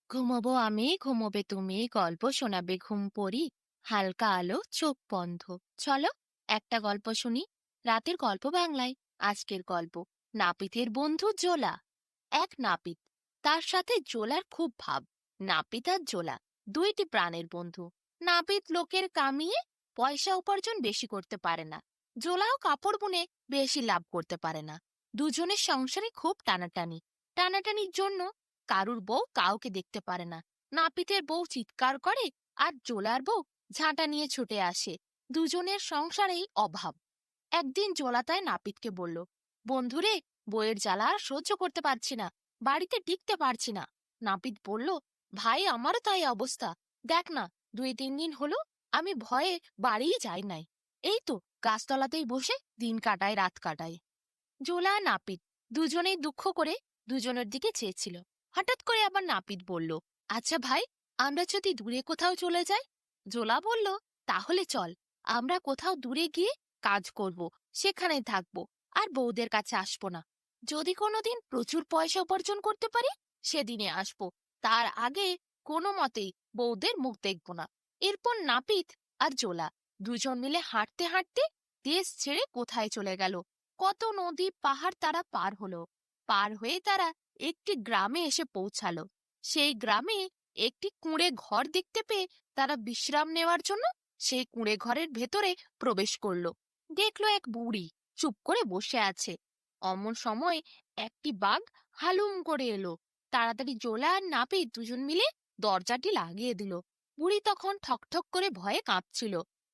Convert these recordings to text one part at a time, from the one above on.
ঘুমোবো আমি, ঘুমোবে তুমি, গল্প শোনাবে ঘুম পড়ি, হালকা আলো চোখ বন্ধ। চলো একটা গল্প শুনি। রাতের গল্প বাংলায়। আজকের গল্প নাপিতের বন্ধু জোলা। এক নাপিত, তার সাথে জোলার খুব ভাব। নাপিত আর জোলা দুইটি প্রাণের বন্ধু। নাপিত লোকের কামিয়ে পয়সা উপার্জন বেশি করতে পারে না। জোলাও কাপড় বুনে বেশি লাভ করতে পারে না। দুজনের সংসারে খুব টানাটানি। টানাটানির জন্য কারুর বউ কাউকে দেখতে পারে না। নাপিতের বউ চিৎকার করে, আর জোলার বউ ঝাঁটা নিয়ে ছুটে আসে। দুজনের সংসারেই অভাব। একদিন জোলা তাই নাপিতকে বলল, বন্ধুরে, বইয়ের জ্বালা আর সহ্য করতে পারছি না, বাড়িতে টিকতে পারছি না। নাপিত বলল, ভাই, আমারও তাই অবস্থা। দেখ না, 2-3 দিন হলো আমি ভয়ে বাড়িই যাই নাই। এই তো গাছতলাতেই বসে দিন কাটায়, রাত কাটায়। জোলা আর নাপিত দুজনেই দুঃখ করে দুজনের দিকে চেয়েছিল। হঠাৎ করে আবার নাপিত বলল, আচ্ছা ভাই, আমরা যদি দূরে কোথাও চলে যাই? জোলা বলল, তাহলে চল, আমরা কোথাও দূরে গিয়ে কাজ করব, সেখানে থাকবো, আর বউদের কাছে আসবো না। যদি কোনোদিন প্রচুর পয়সা উপার্জন করতে পারি, সেদিনে আসবো। তার আগে কোনো মতেই বউদের মুখ দেখবো না। এরপর নাপিত আর জোলা দুজন মিলে হাঁটতে হাঁটতে দেশ ছেড়ে কোথায় চলে গেল। কত নদী পাহাড় তারা পার হলো। পার হয়ে তারা একটি গ্রামে এসে পৌঁছালো। সেই গ্রামে একটি কুঁড়ে ঘর দেখতে পেয়ে তারা বিশ্রাম নেওয়ার জন্য সেই কুঁড়ে ঘরের ভেতরে প্রবেশ করলো। দেখলো এক বুড়ি চুপ করে বসে আছে। অমন সময় একটি বাঘ হালুম করে এলো। তাড়াতাড়ি জোলা আর নাপিত দুজন মিলে দরজাটি লাগিয়ে দিল। বুড়ি তখন ঠকঠক করে ভয়ে কাঁপছিল।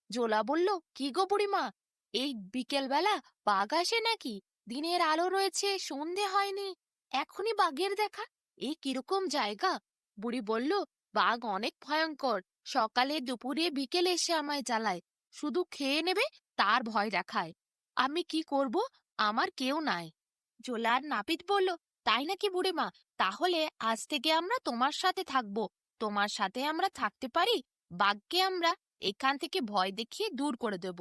জোলা বলল, কি গো বুড়িমা, এই বিকেল বেলা বাঘ আসে নাকি? দিনের আলো রয়েছে, সন্ধে হয়নি, এখনই বাঘের দেখা? এই কিরকম জায়গা? বুড়ি বলল, বাঘ অনেক ভয়ঙ্কর। সকালে দুপুরে বিকেলে এসে আমায় জ্বালায়, শুধু খেয়ে নেবে তার ভয় দেখায়। আমি কি করব? আমার কেউ নাই। জোলার নাপিত বলল, তাই নাকি বুড়িমা? তাহলে আজ থেকে আমরা তোমার সাথে থাকবো। তোমার সাথে আমরা থাকতে পারি। বাঘকে আমরা এখান থেকে ভয় দেখিয়ে দূর করে দেব।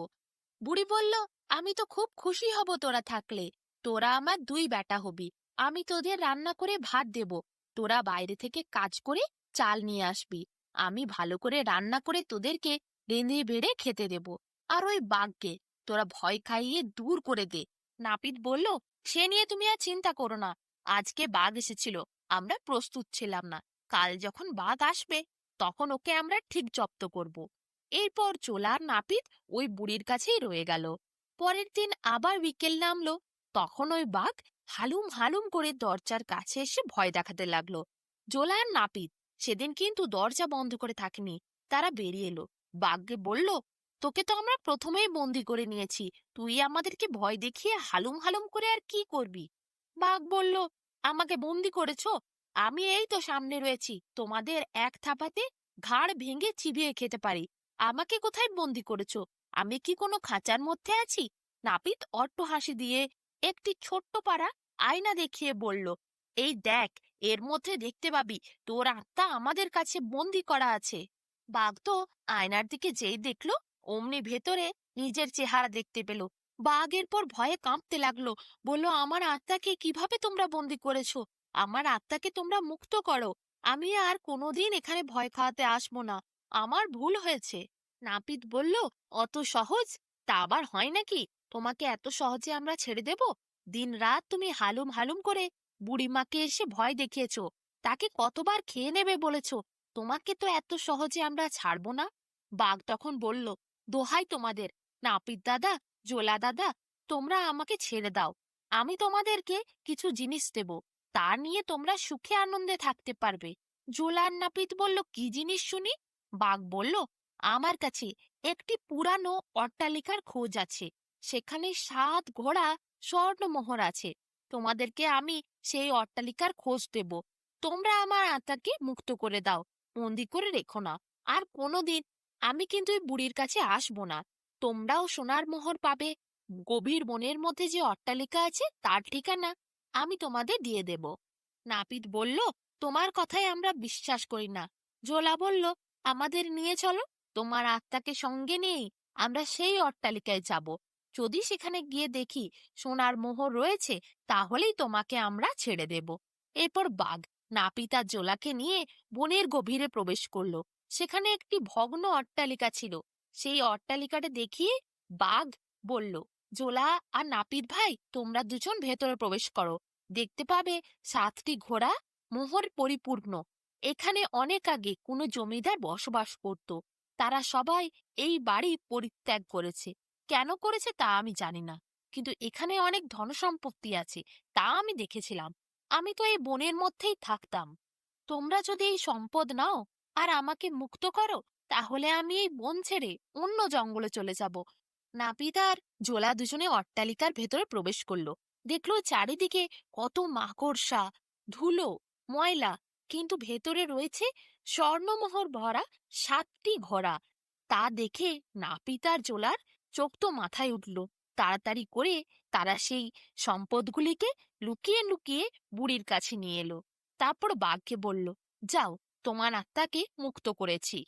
বুড়ি বলল, আমি তো খুব খুশি হব তোরা থাকলে। তোরা আমার দুই বেটা হবি। আমি তোদের রান্না করে ভাত দেব। তোরা বাইরে থেকে কাজ করে চাল নিয়ে আসবি। আমি ভালো করে রান্না করে তোদেরকে রেঁধে বেড়ে খেতে দেব। আর ওই বাঘকে তোরা ভয় খাইয়ে দূর করে দে। নাপিত বলল, সে নিয়ে তুমি আর চিন্তা করো না। আজকে বাঘ এসেছিল, আমরা প্রস্তুত ছিলাম না। কাল যখন বাঘ আসবে, তখন ওকে আমরা ঠিক জব্দ করব। এরপর চোলার নাপিত ওই বুড়ির কাছেই রয়ে গেল। পরের দিন আবার বিকেল নামলো। তখন ওই বাঘ হালুম হালুম করে দরজার কাছে এসে ভয় দেখাতে লাগলো। জোলা আর নাপিত সেদিন কিন্তু দরজা বন্ধ করে থাকেনি। তারা বেরিয়ে এলো। বাঘকে বলল, তোকে তো আমরা প্রথমেই বন্দি করে নিয়েছি, তুই আমাদেরকে ভয় দেখিয়ে হালুম হালুম করে আর কি করবি? বাঘ বলল, আমাকে বন্দি করেছো? আমি এই তো সামনে রয়েছি, তোমাদের এক থাপাতে ঘাড় ভেঙে চিবিয়ে খেতে পারি। আমাকে কোথায় বন্দি করেছো? আমি কি কোনো খাঁচার মধ্যে আছি? নাপিত অট্ট হাসি দিয়ে একটি ছোট্ট পাড়া আয়না দেখিয়ে বলল, এই দেখ, এর মধ্যে দেখতে পাবি তোর আত্মা আমাদের কাছে বন্দি করা আছে। বাঘ তো আয়নার দিকে যেই দেখলো, অমনি ভেতরে নিজের চেহারা দেখতে পেল। বাঘ এরপর ভয়ে কাঁপতে লাগলো। বলল, আমার আত্মাকে কিভাবে তোমরা বন্দি করেছো? আমার আত্মাকে তোমরা মুক্ত করো। আমি আর কোনোদিন এখানে ভয় খাওয়াতে আসবো না। আমার ভুল হয়েছে। নাপিত বলল, অত সহজ? তা আবার হয় নাকি? তোমাকে এত সহজে আমরা ছেড়ে দেব? দিন রাত তুমি হালুম হালুম করে বুড়িমাকে এসে ভয় দেখিয়েছো, তাকে কতবার খেয়ে নেবে বলেছো। তোমাকে তো এত সহজে আমরা ছাড়বো না। বাঘ তখন বলল, দোহাই তোমাদের, নাপিত দাদা, জোলা দাদা, তোমরা আমাকে ছেড়ে দাও। আমি তোমাদেরকে কিছু জিনিস দেব, তা নিয়ে তোমরা সুখে আনন্দে থাকতে পারবে। জোলার নাপিত বলল, কি জিনিস শুনি? বাঘ বলল, আমার কাছে একটি পুরানো অট্টালিকার খোঁজ আছে। সেখানে 7 ঘোড়া স্বর্ণমোহর আছে। তোমাদেরকে আমি সেই অট্টালিকার খোঁজ দেব। তোমরা আমার আত্মাকে মুক্ত করে দাও, বন্দি করে রেখো না। আর কোনোদিন আমি কিন্তু ওই বুড়ির কাছে আসবো না। তোমরাও সোনার মোহর পাবে। গভীর বনের মধ্যে যে অট্টালিকা আছে তার ঠিকানা আমি তোমাদের দিয়ে দেব। নাপিত বলল, তোমার কথাই আমরা বিশ্বাস করি না। জোলা বলল, আমাদের নিয়ে চলো, তোমার আত্মাকে সঙ্গে নিয়েই আমরা সেই অট্টালিকায় যাব। যদি সেখানে গিয়ে দেখি সোনার মোহর রয়েছে, তাহলেই তোমাকে আমরা ছেড়ে দেব। এরপর বাঘ নাপিত আর জোলাকে নিয়ে বনের গভীরে প্রবেশ করলো। সেখানে একটি ভগ্ন অট্টালিকা ছিল। সেই অট্টালিকাটা দেখিয়ে বাঘ বলল, জোলা আর নাপিত ভাই, তোমরা দুজন ভেতরে প্রবেশ করো। দেখতে পাবে 7টি ঘোড়া মোহর পরিপূর্ণ। এখানে অনেক আগে কোনো জমিদার বসবাস করত। তারা সবাই এই বাড়ি পরিত্যাগ করেছে। কেন করেছে তা আমি জানি না, কিন্তু এখানে অনেক ধনসম্পত্তি আছে, তা আমি দেখেছিলাম। আমি তো এই বনের মধ্যেই থাকতাম। তোমরা যদি এই সম্পদ নাও আর আমাকে মুক্ত করো, তাহলে আমি এই বন ছেড়ে অন্য জঙ্গলে চলে যাব। নাপিত আর জোলা দুজনে অট্টালিকার ভেতরে প্রবেশ করলো। দেখলো চারিদিকে কত মাকড়সা, ধুলো, ময়লা, কিন্তু ভেতরে রয়েছে স্বর্ণমোহর ভরা 7টি ঘোড়া। তা দেখে নাপিত আর জোলার চোখ তো মাথায় উঠল। তাড়াতাড়ি করে তারা সেই সম্পদগুলিকে লুকিয়ে লুকিয়ে বুড়ির কাছে নিয়ে এলো। তারপর বাঘকে বলল, যাও, তোমার আত্মাকে মুক্ত করেছি।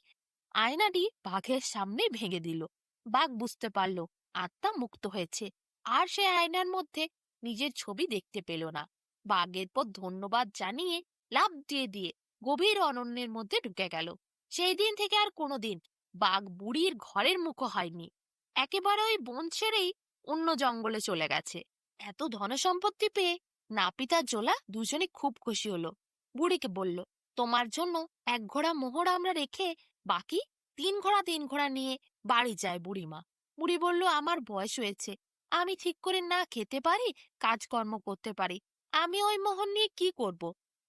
আয়নাটি বাঘের সামনে ভেঙে দিল। বাঘ বুঝতে পারল আত্মা মুক্ত হয়েছে, আর সে আয়নার মধ্যে নিজের ছবি দেখতে পেল না। বাঘ এরপর ধন্যবাদ জানিয়ে লাফ দিয়ে দিয়ে গভীর অরণ্যের মধ্যে ঢুকে গেল। সেই দিন থেকে আর কোনোদিন বাঘ বুড়ির ঘরের মুখো হয়নি। একেবারে ওই বন ছেড়েই অন্য জঙ্গলে চলে গেছে। এত ধনসম্পত্তি পেয়ে নাপিত আর জোলা দুজনে খুব খুশি হলো। বুড়িকে বলল, তোমার জন্য 1 ঘোড়া মোহর আমরা রেখে বাকি 3 ঘোড়া নিয়ে বাড়ি যায় বুড়িমা। বুড়ি বলল, আমার বয়স হয়েছে, আমি ঠিক করে না খেতে পারি, কাজকর্ম করতে পারি, আমি ওই মোহর নিয়ে কি করব?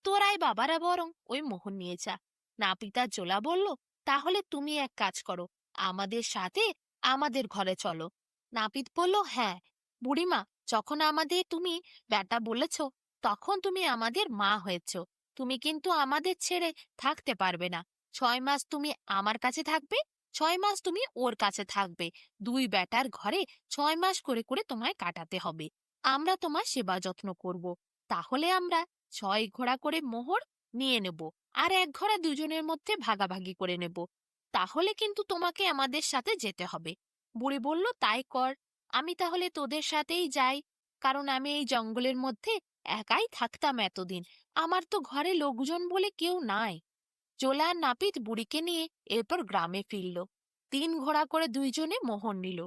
তোরাই বাবারা বরং ওই মোহর নিয়ে যা। নাপিত আর জোলা বলল, তাহলে তুমি এক কাজ করো, আমাদের সাথে আমাদের ঘরে চলো। নাপিত বলল, হ্যাঁ বুড়িমা, যখন আমাদের তুমি বেটা বলেছ, তখন তুমি আমাদের মা হয়েছ। তুমি কিন্তু আমাদের ছেড়ে থাকতে পারবে না। 6 মাস তুমি আমার কাছে থাকবে, 6 মাস তুমি ওর কাছে থাকবে। দুই বেটার ঘরে 6 মাস করে করে তোমায় কাটাতে হবে। আমরা তোমার সেবা যত্ন করব। তাহলে আমরা 6 ঘোড়া করে মোহর নিয়ে নেব, আর 1 ঘোড়া দুজনের মধ্যে ভাগাভাগি করে নেব। তাহলে কিন্তু তোমাকে আমাদের সাথে যেতে হবে। বুড়ি বলল, তাই কর, আমি তাহলে তোদের সাথেই যাই, কারণ আমি এই জঙ্গলের মধ্যে একাই থাকতাম এতদিন, আমার তো ঘরে লোকজন বলে কেউ নাই। জোলা আর নাপিত বুড়িকে নিয়ে এরপর গ্রামে ফিরল। 3 ঘোড়া করে দুইজনে মোহর নিল,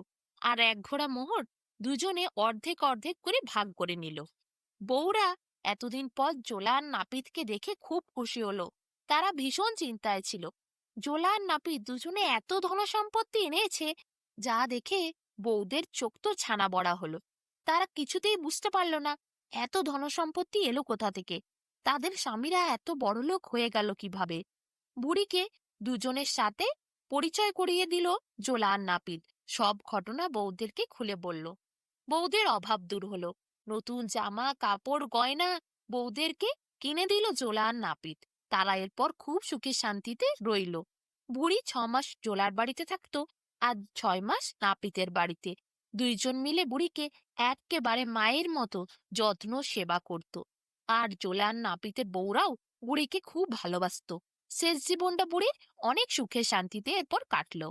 আর 1 ঘোড়া মোহর দুজনে অর্ধেক অর্ধেক করে ভাগ করে নিল। বউরা এতদিন পর জোলা আর নাপিতকে দেখে খুব খুশি হলো। তারা ভীষণ চিন্তায় ছিল। জোলা আর নাপিত দুজনে এত ধনসম্পত্তি এনেছে, যা দেখে বউদের চোখ তো ছানা বড়া হলো। তারা কিছুতেই বুঝতে পারল না এত ধনসম্পত্তি এলো কোথা থেকে, তাদের স্বামীরা এত বড়লোক হয়ে গেল কিভাবে। বুড়িকে দুজনের সাথে পরিচয় করিয়ে দিল জোলা আর নাপিত। সব ঘটনা বউদেরকে খুলে বলল। বউদের অভাব দূর হলো। নতুন জামা কাপড় গয়না বউদেরকে কিনে দিল জোলা আর নাপিত। তারা এরপর খুব সুখে শান্তিতে রইল। বুড়ি 6 মাস জোলার বাড়িতে থাকতো, আর 6 মাস নাপিতের বাড়িতে। দুইজন মিলে বুড়িকে একেবারে মায়ের মতো যত্ন সেবা করত। আর জোলা আর নাপিতের বউরাও বুড়িকে খুব ভালোবাসতো। শেষ জীবনটা বুড়ির অনেক সুখে শান্তিতে এরপর কাটলো।